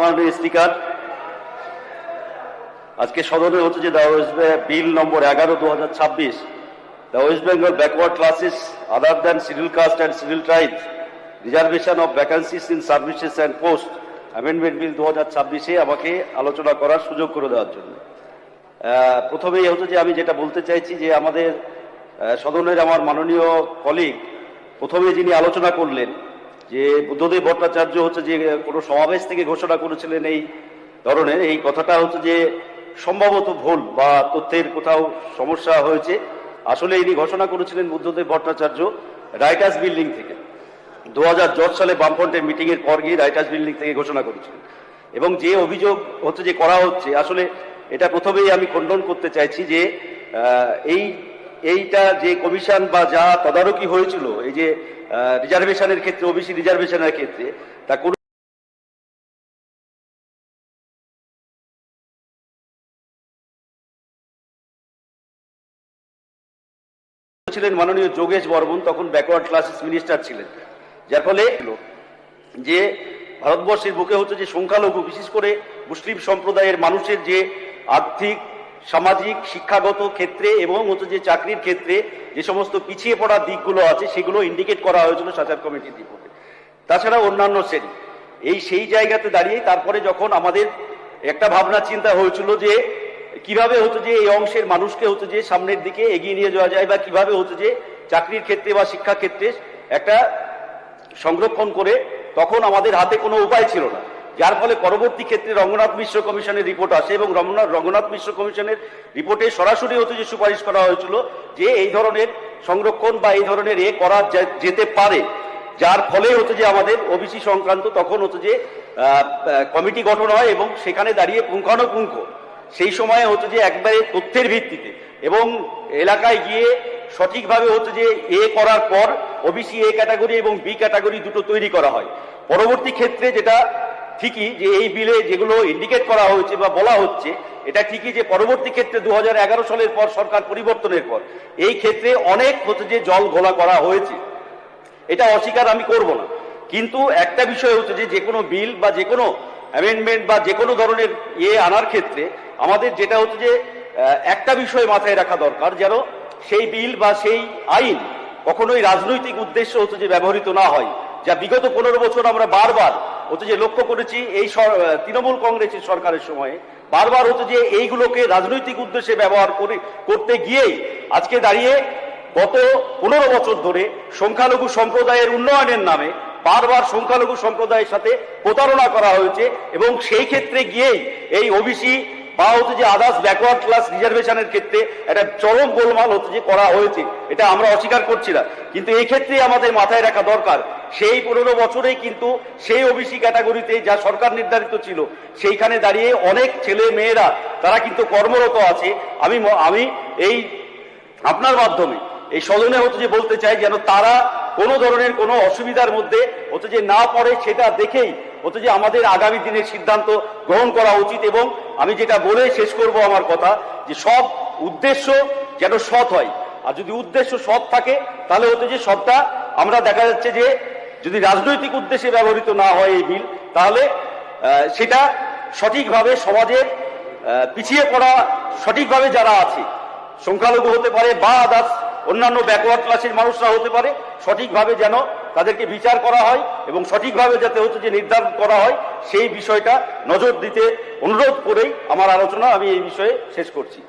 মাননীয় স্পিকার, আজকে সদনে হচ্ছে যে বিল নম্বর 11/2026, the West Bengal backward classes other than scheduled caste and scheduled tribes reservation of vacancies in services and post amendment bill 2026 আমাকে আলোচনা করার সুযোগ করে দেওয়ার জন্য। প্রথমেই হচ্ছে যে আমি যেটা বলতে চাইছি যে আমাদের সদনের আমার মাননীয় কলিগ প্রথমে যিনি আলোচনা করলেন যে বুদ্ধদেব ভট্টাচার্য হচ্ছে যে কোনো সমাবেশ থেকে ঘোষণা করেছিলেন এই ধরনের, এই কথাটা হচ্ছে যে সম্ভবত ভুল বা তথ্যের কোথাও সমস্যা হয়েছে। আসলে ইনি ঘোষণা করেছিলেন বুদ্ধদেব ভট্টাচার্য রাইটার্স বিল্ডিং থেকে 2010 সালে বামফ্রন্টের মিটিং এর পর গিয়ে রাইটার্স বিল্ডিং থেকে ঘোষণা করেছিলেন। এবং যে অভিযোগ হচ্ছে যে করা হচ্ছে, আসলে এটা প্রথমেই আমি খণ্ডন করতে চাইছি যে এইটা যে কমিশন বা যা তদারকি হয়েছিল এই যে রিজার্ভেশনের ক্ষেত্রে, ওবিসি রিজার্ভেশনের ক্ষেত্রে, তা ছিলেন মাননীয় যোগেশ বর্মন, তখন ব্যাকওয়ার্ড ক্লাসেস মিনিস্টার ছিলেন। যার ফলে যে ভারতবর্ষের বুকে হচ্ছে যে সংখ্যালঘু, বিশেষ করে মুসলিম সম্প্রদায়ের মানুষের যে আর্থিক, সামাজিক, শিক্ষাগত ক্ষেত্রে এবং হচ্ছে যে চাকরির ক্ষেত্রে যে সমস্ত পিছিয়ে পড়া দিকগুলো আছে সেগুলো ইন্ডিকেট করা হয়েছিল সাচার কমিটির রিপোর্টে। তাছাড়া অন্যান্য শ্রেণী সেই জায়গাতে দাঁড়িয়ে তারপরে যখন আমাদের একটা ভাবনা চিন্তা হয়েছিল যে কিভাবে হচ্ছে যে এই অংশের মানুষকে হচ্ছে যে সামনের দিকে এগিয়ে নিয়ে যাওয়া যায় বা কিভাবে হচ্ছে যে চাকরির ক্ষেত্রে বা শিক্ষা ক্ষেত্রে একটা সংরক্ষণ করে, তখন আমাদের হাতে কোনো উপায় ছিল না। যার ফলে পরবর্তী ক্ষেত্রে রঙ্গনাথ মিশ্র কমিশনের রিপোর্ট আসে এবং রঙ্গনাথ মিশ্র কমিশনের রিপোর্টে সরাসরি হচ্ছে যে সুপারিশ করা হয়েছিল যে এই ধরনের সংরক্ষণ বা এই ধরনের করা যেতে পারে। যার ফলে হচ্ছে যে আমাদের ওবিসি সংক্রান্ত তখন হচ্ছে যে কমিটি গঠন হয় এবং সেখানে দাঁড়িয়ে পুঙ্খানুপুঙ্খ সেই সময়ে হচ্ছে যে একবারে তথ্যের ভিত্তিতে এবং এলাকায় গিয়ে সঠিকভাবে হচ্ছে যে করার পর ওবিসি ক্যাটাগরি এবং বি ক্যাটাগরি দুটো তৈরি করা হয়। পরবর্তী ক্ষেত্রে যেটা ঠিকই যে এই বিলে যেগুলো ইন্ডিকেট করা হয়েছে বা বলা হচ্ছে, এটা ঠিকই যে পরবর্তী ক্ষেত্রে 2011 সালের পর সরকার পরিবর্তনের পর এই ক্ষেত্রে অনেক হচ্ছে যে জল ঘোলা করা হয়েছে, এটা অস্বীকার আমি করব না। কিন্তু একটা বিষয় হচ্ছে যে কোনো বিল বা যে কোনো অ্যামেন্ডমেন্ট বা যে কোনো ধরনের আনার ক্ষেত্রে আমাদের যেটা হচ্ছে যে একটা বিষয় মাথায় রাখা দরকার, যেন সেই বিল বা সেই আইন কখনোই রাজনৈতিক উদ্দেশ্য হচ্ছে যে ব্যবহৃত না হয়। যা বিগত 15 বছর আমরা বারবার হচ্ছে যে লক্ষ্য করেছি এই তৃণমূল কংগ্রেসের সরকারের সময়ে বারবার হচ্ছে যে এইগুলোকে রাজনৈতিক উদ্দেশ্যে ব্যবহার করতে গিয়েই আজকে দাঁড়িয়ে গত 15 বছর ধরে সংখ্যালঘু সম্প্রদায়ের উন্নয়নের নামে বারবার সংখ্যালঘু সম্প্রদায়ের সাথে প্রতারণা করা হয়েছে এবং সেই ক্ষেত্রে গিয়েই এই ওবিসি বা হচ্ছে যে আদার্স ব্যাকওয়ার্ড ক্লাস রিজার্ভেশনের ক্ষেত্রে একটা চরম গোলমাল হচ্ছে যে করা হয়েছে, এটা আমরা অস্বীকার করছি না। কিন্তু এই ক্ষেত্রে আমাদের মাথায় রাখা দরকার সেই 15 বছরেই কিন্তু সেই ওবিসি ক্যাটাগরিতে যা সরকার নির্ধারিত ছিল সেইখানে দাঁড়িয়ে অনেক ছেলে মেয়েরা তারা কিন্তু কর্মরত আছে। আমি এই আপনার মাধ্যমে এই সদনে হচ্ছে যে বলতে চাই যেন তারা কোনো ধরনের কোনো অসুবিধার মধ্যে হচ্ছে যে না পড়ে, সেটা দেখেই হচ্ছে যে আমাদের আগামী দিনের সিদ্ধান্ত গ্রহণ করা উচিত। এবং আমি যেটা বলে শেষ করব আমার কথা, যে সব উদ্দেশ্য যেন সৎ হয়, আর যদি উদ্দেশ্য সৎ থাকে তাহলে হচ্ছে যে সবটা আমরা দেখা যাচ্ছে যে যদি রাজনৈতিক উদ্দেশ্যে ব্যবহৃত না হয় এই বিল, তাহলে সেটা সঠিকভাবে সমাজের পিছিয়ে পড়া সঠিকভাবে যারা আছে, সংখ্যালঘু হতে পারে বা আদার্স অন্যান্য ব্যাকওয়ার্ড ক্লাসের মানুষরা হতে পারে, সঠিকভাবে যেন তাদেরকে বিচার করা হয় এবং সঠিকভাবে যাতে হচ্ছে যে নির্ধারণ করা হয় সেই বিষয়টা নজর দিতে অনুরোধ করেই আমার আলোচনা আমি এই বিষয়ে শেষ করছি।